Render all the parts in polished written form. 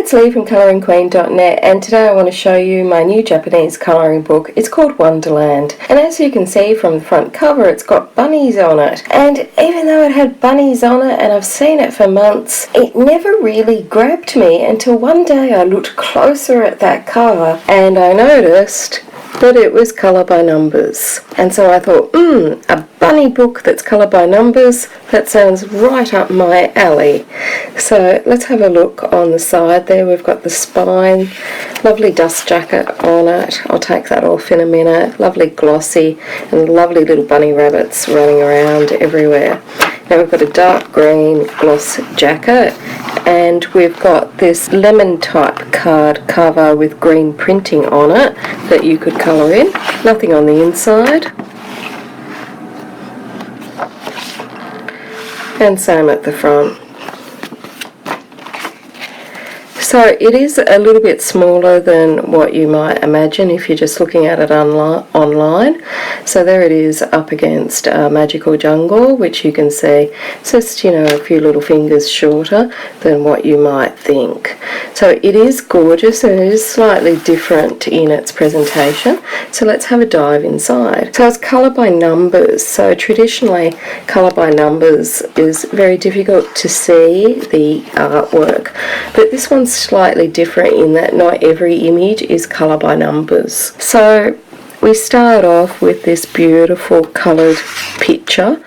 it's Lee from ColouringQueen.net, and today I want to show you my new Japanese colouring book. It's called Wonderland, and as you can see from the front cover, it's got bunnies on it. And even though it had bunnies on it and I've seen it for months, it never really grabbed me until one day I looked closer at that cover and I noticed that it was colour by numbers. And so I thought, a bunny book that's colour by numbers, that sounds right up my alley. So let's have a look on the side there. We've got the spine, lovely dust jacket on it. I'll take that off in a minute. Lovely glossy and lovely little bunny rabbits running around everywhere. Now we've got a dark green gloss jacket, and we've got this lemon type card cover with green printing on it that you could colour in. Nothing on the inside. And same at the front. So it is a little bit smaller than what you might imagine if you're just looking at it online. So there it is up against Magical Jungle, which you can see it's just, a few little fingers shorter than what you might think. So it is gorgeous and it is slightly different in its presentation. So let's have a dive inside. So it's colour by numbers. So traditionally colour by numbers is very difficult to see the artwork, but this one's slightly different in that not every image is colour by numbers. So we start off with this beautiful coloured picture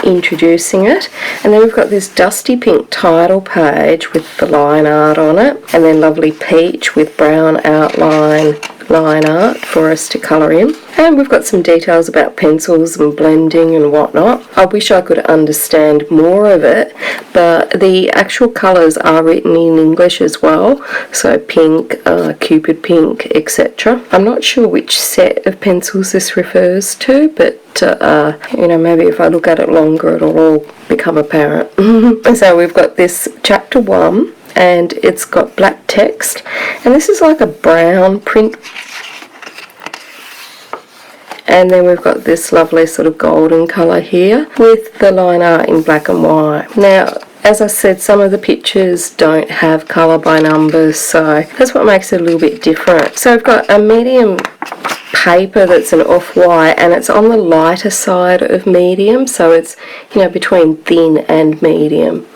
introducing it, and then we've got this dusty pink title page with the line art on it, and then lovely peach with brown outline line art for us to colour in. And we've got some details about pencils and blending and whatnot. I wish I could understand more of it, but the actual colours are written in English as well, so pink, Cupid pink, etc. I'm not sure which set of pencils this refers to, but maybe if I look at it longer it'll all become apparent. So we've got this chapter 1, and it's got black text, and this is like a brown print, and then we've got this lovely sort of golden colour here with the line art in black and white. Now, as I said, some of the pictures don't have colour by numbers, so that's what makes it a little bit different. So I've got a medium paper that's an off-white, and it's on the lighter side of medium, so it's between thin and medium.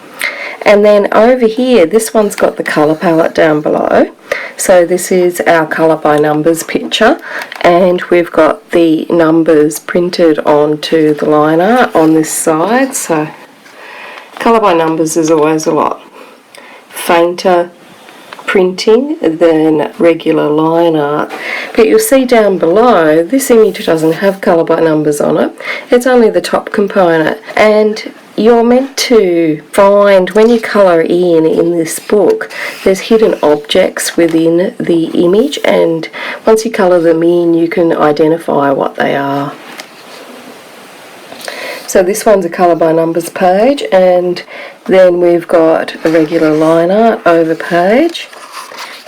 And then over here, this one's got the colour palette down below. So this is our colour by numbers picture, and we've got the numbers printed onto the line art on this side. So colour by numbers is always a lot fainter printing than regular line art. But you'll see down below, this image doesn't have colour by numbers on it. It's only the top component, and you're meant to find, when you colour in this book, there's hidden objects within the image, and once you colour them in, you can identify what they are. So this one's a colour by numbers page, and then we've got a regular line art over page,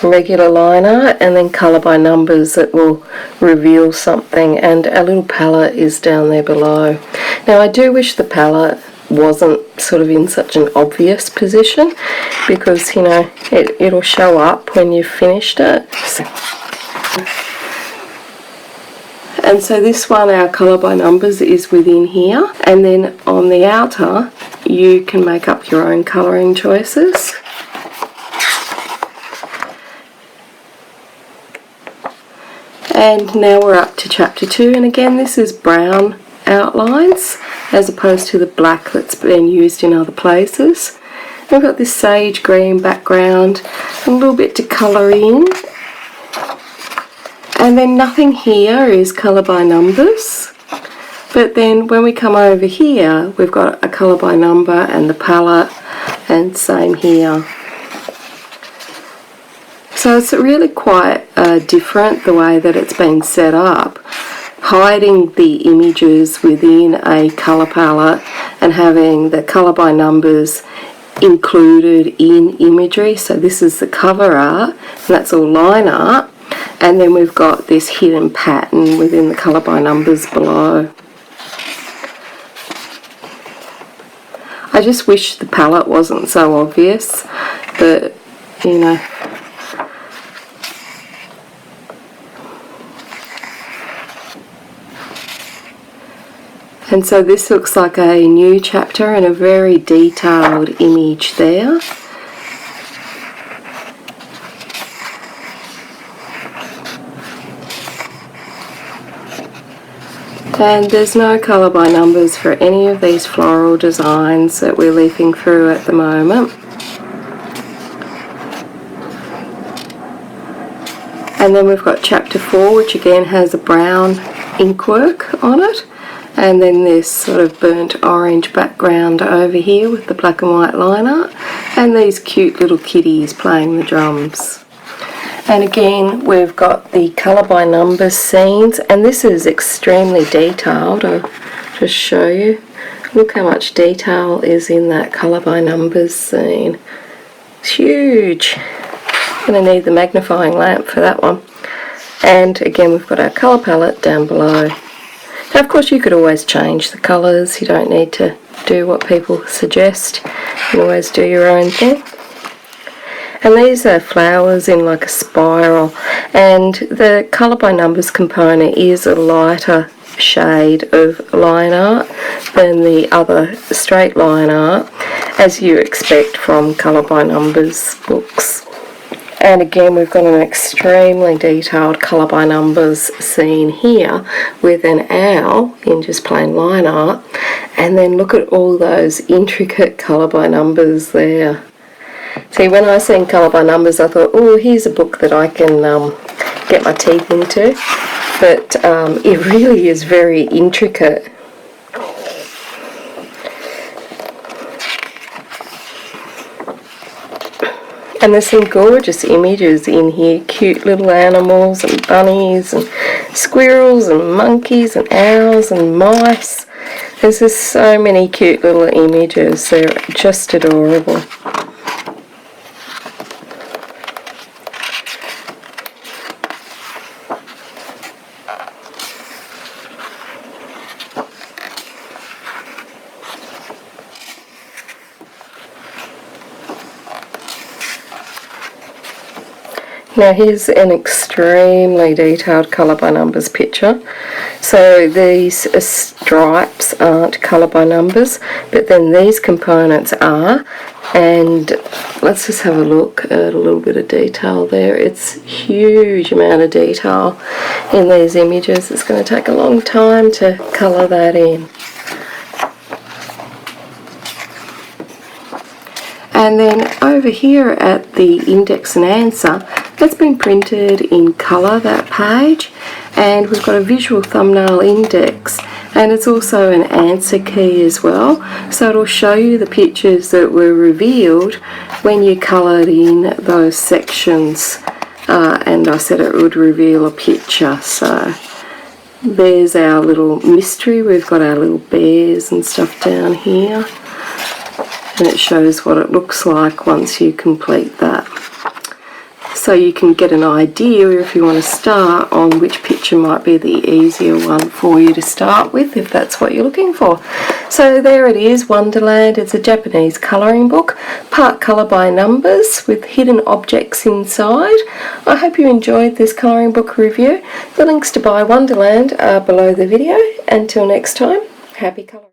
regular line art, and then colour by numbers that will reveal something, and a little palette is down there below. Now I do wish the palette wasn't sort of in such an obvious position, because it'll show up when you've finished it. And so this one, our colour by numbers, is within here, and then on the outer you can make up your own colouring choices. And now we're up to chapter 2, and again this is brown outlines as opposed to the black that's been used in other places. We've got this sage green background, a little bit to colour in, and then nothing here is colour by numbers, but then when we come over here we've got a colour by number and the palette, and same here. So it's really quite different the way that it's been set up, hiding the images within a colour palette and having the colour by numbers included in imagery. So this is the cover art, and that's all line art, and then we've got this hidden pattern within the colour by numbers below. I just wish the palette wasn't so obvious, but you know. And so this looks like a new chapter and a very detailed image there. And there's no colour by numbers for any of these floral designs that we're leafing through at the moment. And then we've got chapter 4, which again has a brown inkwork on it. And then this sort of burnt orange background over here with the black and white line art. And these cute little kitties playing the drums. And again, we've got the colour by numbers scenes. And this is extremely detailed. I'll just show you. Look how much detail is in that colour by numbers scene. It's huge. I'm going to need the magnifying lamp for that one. And again, we've got our colour palette down below. Now, of course, you could always change the colours. You don't need to do what people suggest. You can always do your own thing. And these are flowers in like a spiral. And the colour by numbers component is a lighter shade of line art than the other straight line art, as you expect from colour by numbers books. And again, we've got an extremely detailed colour by numbers scene here with an owl in just plain line art. And then look at all those intricate colour by numbers there. See, when I seen colour by numbers, I thought, oh, here's a book that I can get my teeth into. But it really is very intricate. And there's some gorgeous images in here, cute little animals and bunnies and squirrels and monkeys and owls and mice. There's just so many cute little images, they're just adorable. Now here's an extremely detailed colour by numbers picture. So these stripes aren't colour by numbers, but then these components are. And let's just have a look at a little bit of detail there. It's a huge amount of detail in these images. It's going to take a long time to colour that in. And then over here at the index and answer, that's been printed in colour, that page, and we've got a visual thumbnail index, and it's also an answer key as well, so it'll show you the pictures that were revealed when you coloured in those sections, and I said it would reveal a picture. So there's our little mystery. We've got our little bears and stuff down here, and it shows what it looks like once you complete that. So you can get an idea, if you want to start, on which picture might be the easier one for you to start with, if that's what you're looking for. So there it is, Wonderland. It's a Japanese colouring book, part colour by numbers with hidden objects inside. I hope you enjoyed this colouring book review. The links to buy Wonderland are below the video. Until next time, happy colouring.